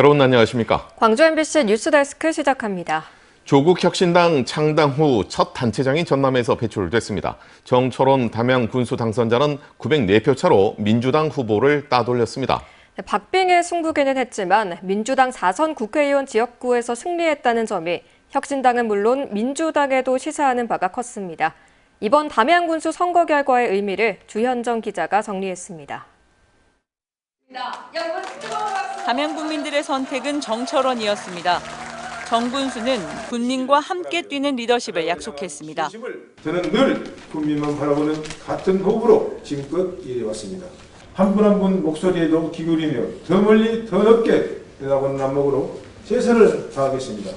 여러분 안녕하십니까? 광주 MBC 뉴스데스크 시작합니다. 조국혁신당 창당 후 첫 단체장이 전남에서 배출됐습니다. 정철원 담양 군수 당선자는 904표 차로 민주당 후보를 따돌렸습니다. 박빙의 승부기는 했지만 민주당 4선 국회의원 지역구에서 승리했다는 점이 혁신당은 물론 민주당에도 시사하는 바가 컸습니다. 이번 담양 군수 선거 결과의 의미를 주현정 기자가 정리했습니다. 담양 국민들의 선택은 정철원이었습니다. 정 군수는 군민과 함께 뛰는 리더십을 약속했습니다. 저는 늘 국민만 바라보는 같은 호흡으로 지금껏 일해왔습니다. 한 분 한 분 목소리에도 기울이며 더 멀리 더 넓게 내다보는 안목으로 최선을 다하겠습니다.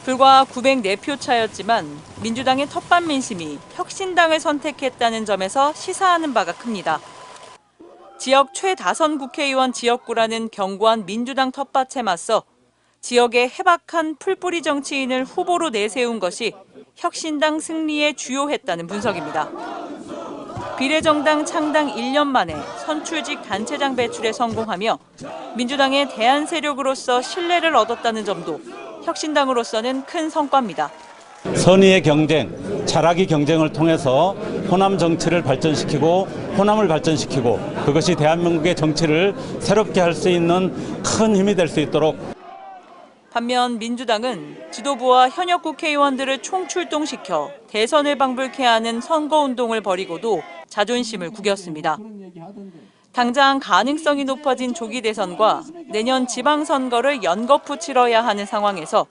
불과 904표 차였지만 민주당의 텃밭 민심이 혁신당을 선택했다는 점에서 시사하는 바가 큽니다. 지역 최다선 국회의원 지역구라는 견고한 민주당 텃밭에 맞서 지역의 해박한 풀뿌리 정치인을 후보로 내세운 것이 혁신당 승리에 주요했다는 분석입니다. 비례정당 창당 1년 만에 선출직 단체장 배출에 성공하며 민주당의 대안 세력으로서 신뢰를 얻었다는 점도 혁신당으로서는 큰 성과입니다. 선의의 경쟁, 차라기 경쟁을 통해서 호남 정치를 발전시키고 호남을 발전시키고 그것이 대한민국의 정치를 새롭게 할 수 있는 큰 힘이 될 수 있도록. 반면 민주당은 지도부와 현역 국회의원들을 총출동시켜 대선을 방불케 하는 선거운동을 벌이고도 자존심을 구겼습니다. 당장 가능성이 높아진 조기 대선과 내년 지방선거를 연거푸 치러야 하는 상황에서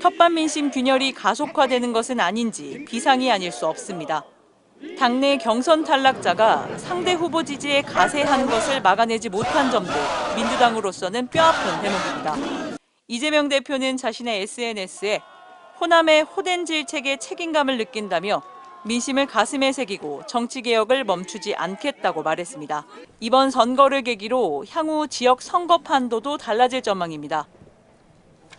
텃밭 민심 균열이 가속화되는 것은 아닌지 비상이 아닐 수 없습니다. 당내 경선 탈락자가 상대 후보 지지에 가세한 것을 막아내지 못한 점도 민주당으로서는 뼈아픈 대목입니다. 이재명 대표는 자신의 SNS에 호남의 호된 질책에 책임감을 느낀다며 민심을 가슴에 새기고 정치개혁을 멈추지 않겠다고 말했습니다. 이번 선거를 계기로 향후 지역 선거 판도도 달라질 전망입니다.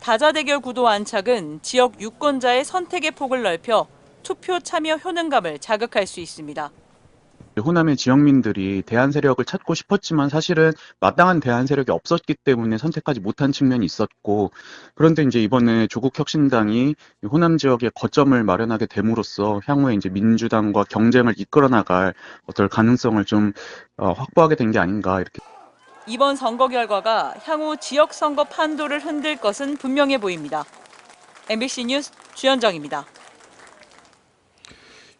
다자대결 구도 안착은 지역 유권자의 선택의 폭을 넓혀 투표 참여 효능감을 자극할 수 있습니다. 호남의 지역민들이 대안 세력을 찾고 싶었지만 사실은 마땅한 대안 세력이 없었기 때문에 선택하지 못한 측면이 있었고, 그런데 이제 이번에 조국혁신당이 호남 지역에 거점을 마련하게 됨으로써 향후에 이제 민주당과 경쟁을 이끌어 나갈 어떤 가능성을 좀 확보하게 된 게 아닌가 이렇게. 이번 선거 결과가 향후 지역 선거 판도를 흔들 것은 분명해 보입니다. MBC 뉴스 주현정입니다.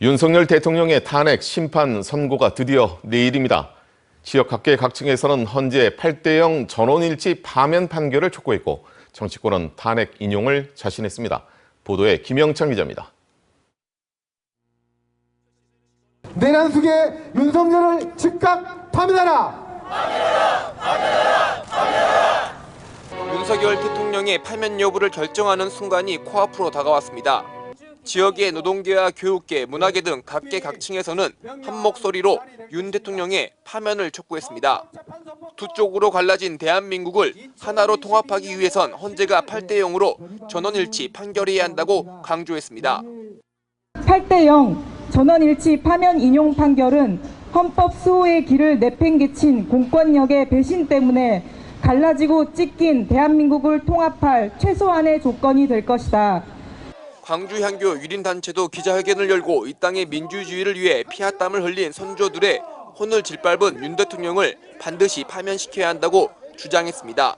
윤석열 대통령의 탄핵 심판 선고가 드디어 내일입니다. 지역 각계각층에서는 헌재 8대0 전원일치 파면 판결을 촉구했고 정치권은 탄핵 인용을 자신했습니다. 보도에 김영찬 기자입니다. 내란 속에 윤석열을 즉각 파면하라! 윤석열 대통령의 파면 여부를 결정하는 순간이 코앞으로 다가왔습니다. 지역의 노동계와 교육계, 문화계 등 각계각층에서는 한 목소리로 윤 대통령의 파면을 촉구했습니다. 두 쪽으로 갈라진 대한민국을 하나로 통합하기 위해선 헌재가 8대0으로 전원일치 판결해야 한다고 강조했습니다. 8대0 전원일치 파면 인용 판결은 헌법 수호의 길을 내팽개친 공권력의 배신 때문에 갈라지고 찢긴 대한민국을 통합할 최소한의 조건이 될 것이다. 광주향교 유린단체도 기자회견을 열고 이 땅의 민주주의를 위해 피와 땀을 흘린 선조들의 혼을 짓밟은 윤 대통령을 반드시 파면시켜야 한다고 주장했습니다.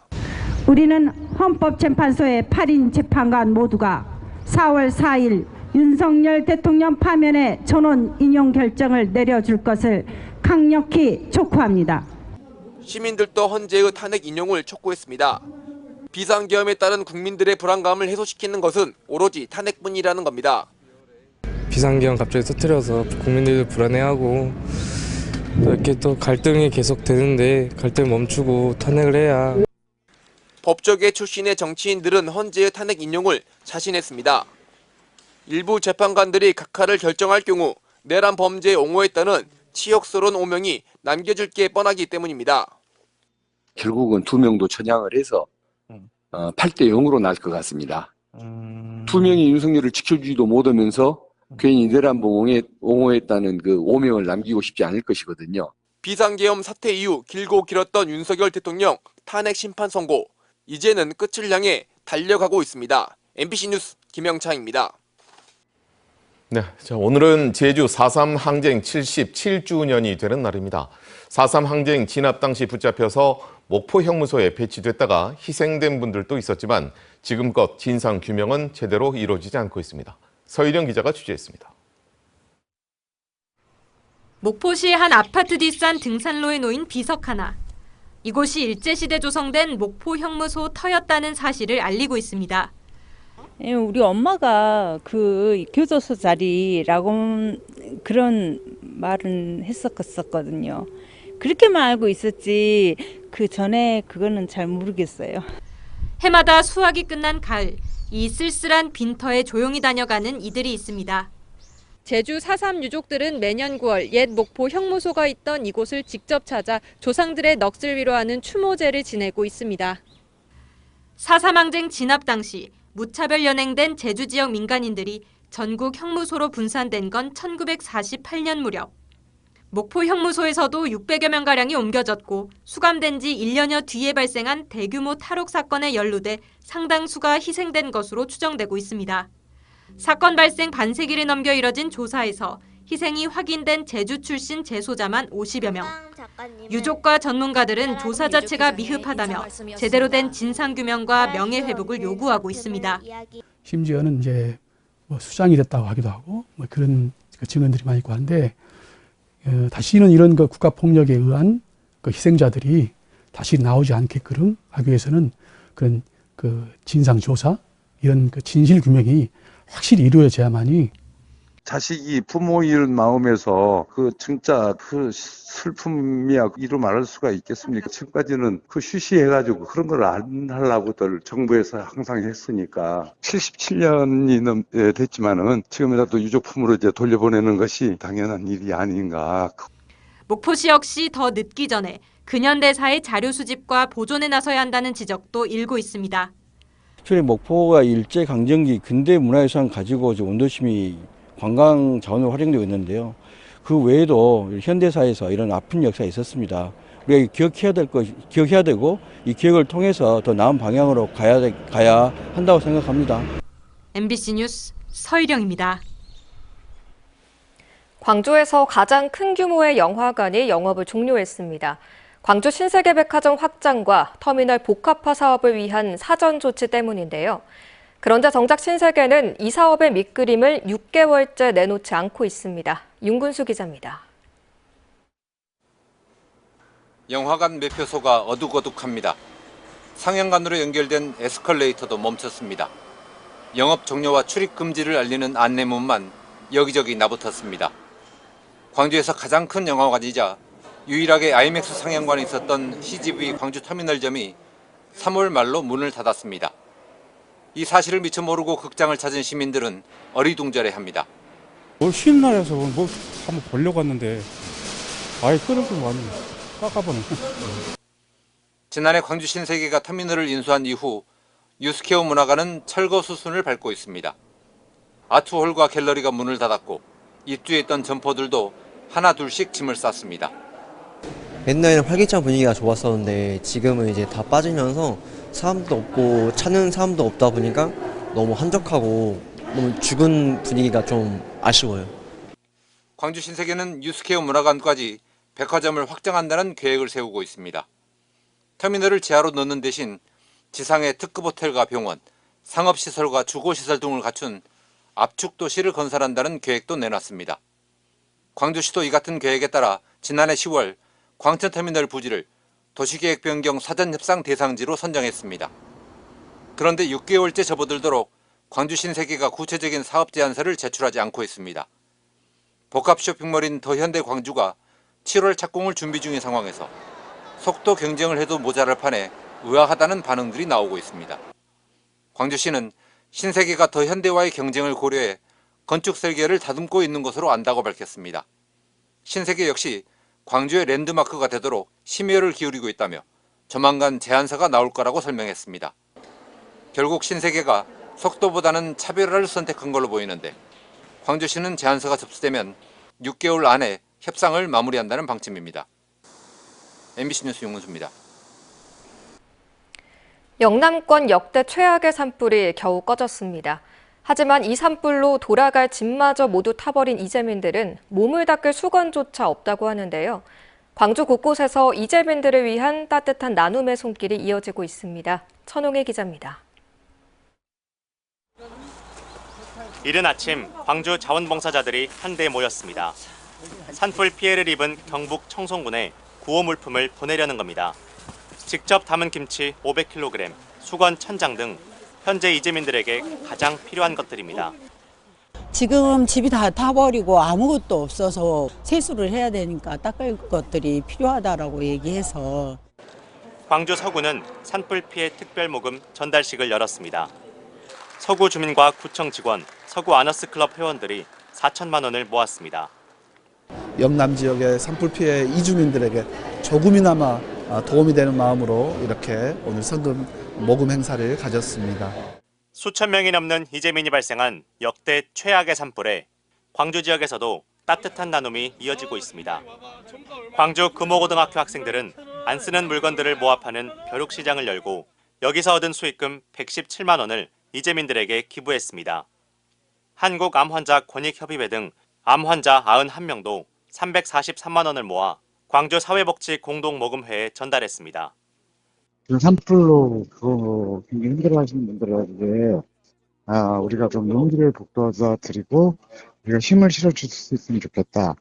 우리는 헌법재판소의 8인 재판관 모두가 4월 4일 윤석열 대통령 파면의 전원 인용 결정을 내려줄 것을 강력히 촉구합니다. 시민들도 헌재의 탄핵 인용을 촉구했습니다. 비상계엄에 따른 국민들의 불안감을 해소시키는 것은 오로지 탄핵뿐이라는 겁니다. 비상계엄 갑자기 터뜨려서 국민들도 불안해하고 이렇게 또 갈등이 계속되는데 갈등 멈추고 탄핵을 해야. 법조계 출신의 정치인들은 헌재의 탄핵 인용을 자신했습니다. 일부 재판관들이 각하를 결정할 경우 내란 범죄에 옹호했다는 치욕스러운 오명이 남겨질 게 뻔하기 때문입니다. 결국은 두 명도 전향을 해서 8대0으로 날 것 같습니다. 두 명이 윤석열을 지켜주지도 못하면서 괜히 내란 범죄에 옹호했다는 그 오명을 남기고 싶지 않을 것이거든요. 비상계엄 사태 이후 길고 길었던 윤석열 대통령 탄핵 심판 선고. 이제는 끝을 향해 달려가고 있습니다. MBC 뉴스 김영창입니다. 네, 자, 오늘은 제주 4.3 항쟁 77주년이 되는 날입니다. 4.3 항쟁 진압 당시 붙잡혀서 목포 형무소에 배치됐다가 희생된 분들도 있었지만 지금껏 진상 규명은 제대로 이루어지지 않고 있습니다. 서희령 기자가 취재했습니다. 목포시 한 아파트 뒷산 등산로에 놓인 비석 하나. 이곳이 일제시대 조성된 목포 형무소 터였다는 사실을 알리고 있습니다. 우리 엄마가 그 교도소 자리라고 그런 말은 했었거든요. 그렇게만 알고 있었지 그 전에 그거는 잘 모르겠어요. 해마다 수확이 끝난 가을, 이 쓸쓸한 빈터에 조용히 다녀가는 이들이 있습니다. 제주 4.3 유족들은 매년 9월 옛 목포 형무소가 있던 이곳을 직접 찾아 조상들의 넋을 위로하는 추모제를 지내고 있습니다. 4.3 항쟁 진압 당시 무차별 연행된 제주 지역 민간인들이 전국 형무소로 분산된 건 1948년 무렵. 목포 형무소에서도 600여 명가량이 옮겨졌고 수감된 지 1년여 뒤에 발생한 대규모 탈옥 사건에 연루돼 상당수가 희생된 것으로 추정되고 있습니다. 사건 발생 반세기를 넘겨 이뤄진 조사에서 희생이 확인된 제주 출신 재소자만 50여 명. 유족과 전문가들은 조사 자체가 미흡하다며 제대로 된 진상규명과 명예회복을 요구하고 있습니다. 심지어는 이제 뭐 수장이 됐다고 하기도 하고 뭐 그런 증언들이 많이 있고 한데 다시는 이런 그 국가폭력에 의한 그 희생자들이 다시 나오지 않게끔 하기 위해서는 그런 그 진상조사 이런 그 진실규명이 확실히 이루어져야만이 자식이 부모 잃은 마음에서 그 진짜 그 슬픔이야 이루 말할 수가 있겠습니까? 지금까지는 그 쉬쉬해가지고 그런 걸 안 하려고들 정부에서 항상 했으니까 77년이 됐지만은 지금이라도 유족품으로 이제 돌려보내는 것이 당연한 일이 아닌가. 목포시 역시 더 늦기 전에 근현대사의 자료 수집과 보존에 나서야 한다는 지적도 일고 있습니다. 특히 목포가 일제 강점기 근대 문화유산 가지고 원도심이 관광 자원으로 활용되고 있는데요. 그 외에도 현대사에서 이런 아픈 역사가 있었습니다. 우리가 기억해야 되고 이 기억을 통해서 더 나은 방향으로 가야 한다고 생각합니다. MBC 뉴스 서희령입니다. 광주에서 가장 큰 규모의 영화관이 영업을 종료했습니다. 광주 신세계백화점 확장과 터미널 복합화 사업을 위한 사전 조치 때문인데요. 그런데 정작 신세계는 이 사업의 밑그림을 6개월째 내놓지 않고 있습니다. 윤근수 기자입니다. 영화관 매표소가 어둑어둑합니다. 상영관으로 연결된 에스컬레이터도 멈췄습니다. 영업 종료와 출입 금지를 알리는 안내문만 여기저기 나붙었습니다. 광주에서 가장 큰 영화관이자 유일하게 아이맥스 상영관이 있었던 CGV 광주터미널점이 3월 말로 문을 닫았습니다. 이 사실을 미처 모르고 극장을 찾은 시민들은 어리둥절해합니다. 쉬는 날에서 뭐 한번 보려고 왔는데 아예 끄는 거 많이 깎아보네. 지난해 광주 신세계가 터미널을 인수한 이후 유스케어 문화관은 철거 수순을 밟고 있습니다. 아트홀과 갤러리가 문을 닫았고 입주해 있던 점포들도 하나 둘씩 짐을 쌌습니다. 옛날에는 활기찬 분위기가 좋았었는데 지금은 이제 다 빠지면서 사람도 없고 찾는 사람도 없다 보니까 너무 한적하고 너무 죽은 분위기가 좀 아쉬워요. 광주 신세계는 유스케어 문화관까지 백화점을 확장한다는 계획을 세우고 있습니다. 터미널을 지하로 넣는 대신 지상에 특급 호텔과 병원, 상업시설과 주거시설 등을 갖춘 압축도시를 건설한다는 계획도 내놨습니다. 광주시도 이 같은 계획에 따라 지난해 10월 광천터미널 부지를 도시계획 변경 사전협상 대상지로 선정했습니다. 그런데 6개월째 접어들도록 광주 신세계가 구체적인 사업 제안서를 제출하지 않고 있습니다. 복합 쇼핑몰인 더현대 광주가 7월 착공을 준비 중인 상황에서 속도 경쟁을 해도 모자랄 판에 의아하다는 반응들이 나오고 있습니다. 광주시는 신세계가 더현대와의 경쟁을 고려해 건축 설계를 다듬고 있는 것으로 안다고 밝혔습니다. 신세계 역시 광주의 랜드마크가 되도록 심혈을 기울이고 있다며 조만간 제안서가 나올 거라고 설명했습니다. 결국 신세계가 속도보다는 차별화를 선택한 걸로 보이는데 광주시는 제안서가 접수되면 6개월 안에 협상을 마무리한다는 방침입니다. MBC 뉴스 윤근수입니다. 영남권 역대 최악의 산불이 겨우 꺼졌습니다. 하지만 이 산불로 돌아갈 집마저 모두 타버린 이재민들은 몸을 닦을 수건조차 없다고 하는데요. 광주 곳곳에서 이재민들을 위한 따뜻한 나눔의 손길이 이어지고 있습니다. 천홍혜 기자입니다. 이른 아침 광주 자원봉사자들이 한데 모였습니다. 산불 피해를 입은 경북 청송군에 구호 물품을 보내려는 겁니다. 직접 담은 김치 500kg, 수건 1000장 등 현재 이재민들에게 가장 필요한 것들입니다. 지금 집이 다 타버리고 아무것도 없어서 세수를 해야 되니까 닦을 것들이 필요하다라고 얘기해서. 광주 서구는 산불 피해 특별 모금 전달식을 열었습니다. 서구 주민과 구청 직원, 서구 아너스 클럽 회원들이 4천만 원을 모았습니다. 영남 지역의 산불 피해 이주민들에게 조금이나마 도움이 되는 마음으로 이렇게 오늘 성금 모금 행사를 가졌습니다. 수천 명이 넘는 이재민이 발생한 역대 최악의 산불에 광주 지역에서도 따뜻한 나눔이 이어지고 있습니다. 광주 금호고등학교 학생들은 안 쓰는 물건들을 모아 파는 벼룩시장을 열고 여기서 얻은 수익금 117만 원을 이재민들에게 기부했습니다. 한국암환자권익협의회 등 암환자 91명도 343만 원을 모아 광주 사회복지 공동모금회에 전달했습니다. 산불로 굉장히 힘들어하시는 분들에게 우리가 좀 용기를 북돋아드리고 우리가 힘을 실어줄 수 있으면 좋겠다.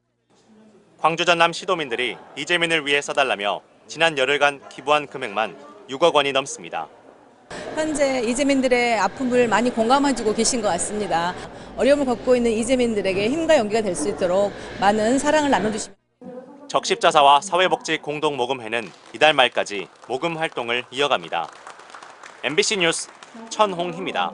광주 전남 시도민들이 이재민을 위해 써달라며 지난 열흘간 기부한 금액만 6억 원이 넘습니다. 현재 이재민들의 아픔을 많이 공감해주고 계신 것 같습니다. 어려움을 겪고 있는 이재민들에게 힘과 용기가 될 수 있도록 많은 사랑을 나눠주시면. 적십자사와 사회복지 공동모금회는 이달 말까지 모금 활동을 이어갑니다. MBC 뉴스 천홍희입니다.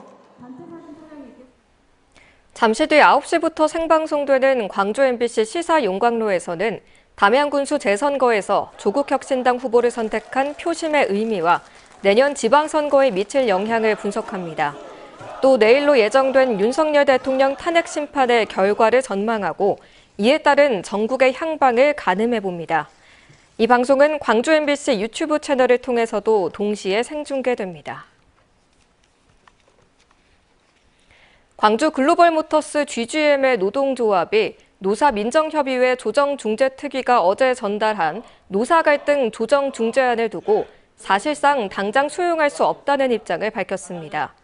잠시 뒤 9시부터 생방송되는 광주 MBC 시사 용광로에서는 담양군수 재선거에서 조국혁신당 후보를 선택한 표심의 의미와 내년 지방선거에 미칠 영향을 분석합니다. 또 내일로 예정된 윤석열 대통령 탄핵 심판의 결과를 전망하고 이에 따른 전국의 향방을 가늠해봅니다. 이 방송은 광주 MBC 유튜브 채널을 통해서도 동시에 생중계됩니다. 광주 글로벌모터스 GGM의 노동조합이 노사민정협의회 조정중재특위가 어제 전달한 노사갈등 조정중재안을 두고 사실상 당장 수용할 수 없다는 입장을 밝혔습니다.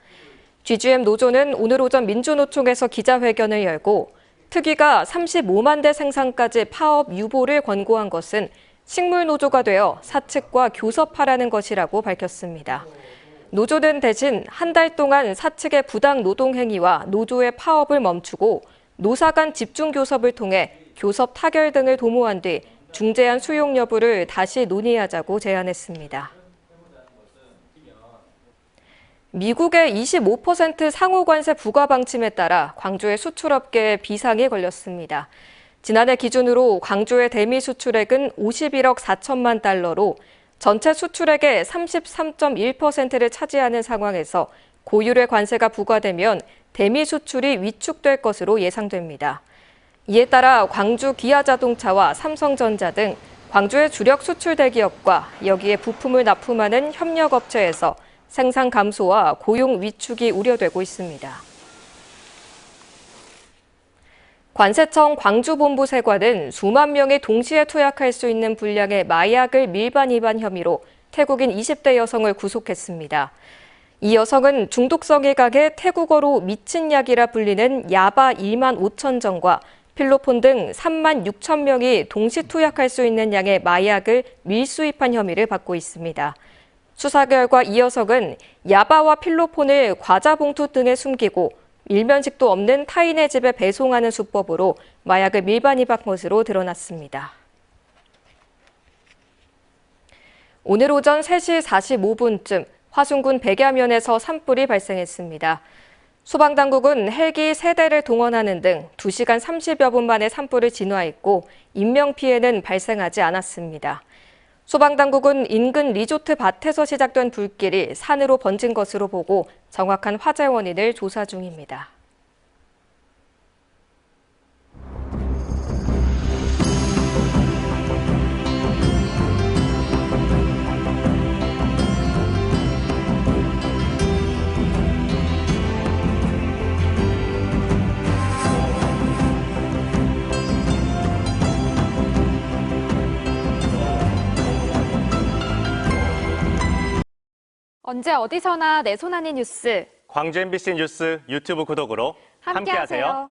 GGM 노조는 오늘 오전 민주노총에서 기자회견을 열고 특위가 35만 대 생산까지 파업 유보를 권고한 것은 식물노조가 되어 사측과 교섭하라는 것이라고 밝혔습니다. 노조는 대신 한 달 동안 사측의 부당 노동 행위와 노조의 파업을 멈추고 노사 간 집중 교섭을 통해 교섭 타결 등을 도모한 뒤 중재안 수용 여부를 다시 논의하자고 제안했습니다. 미국의 25% 상호 관세 부과 방침에 따라 광주의 수출업계에 비상이 걸렸습니다. 지난해 기준으로 광주의 대미 수출액은 51억 4천만 달러로 전체 수출액의 33.1%를 차지하는 상황에서 고율의 관세가 부과되면 대미 수출이 위축될 것으로 예상됩니다. 이에 따라 광주 기아자동차와 삼성전자 등 광주의 주력 수출 대기업과 여기에 부품을 납품하는 협력업체에서 생산 감소와 고용 위축이 우려되고 있습니다. 관세청 광주본부세관은 수만 명이 동시에 투약할 수 있는 분량의 마약을 밀반 위반 혐의로 태국인 20대 여성을 구속했습니다. 이 여성은 중독성이 강해 태국어로 미친 약이라 불리는 야바 2만 5천 정과 필로폰 등 3만 6천 명이 동시 투약할 수 있는 양의 마약을 밀수입한 혐의를 받고 있습니다. 수사 결과 이 여성은 야바와 필로폰을 과자 봉투 등에 숨기고 일면식도 없는 타인의 집에 배송하는 수법으로 마약을 밀반 입한 것으로 드러났습니다. 오늘 오전 3시 45분쯤 화순군 백야면에서 산불이 발생했습니다. 소방당국은 헬기 3대를 동원하는 등 2시간 30여 분 만에 산불을 진화했고 인명피해는 발생하지 않았습니다. 소방당국은 인근 리조트 밭에서 시작된 불길이 산으로 번진 것으로 보고 정확한 화재 원인을 조사 중입니다. 언제 어디서나 내 손 안의 뉴스. 광주 MBC 뉴스 유튜브 구독으로 함께하세요.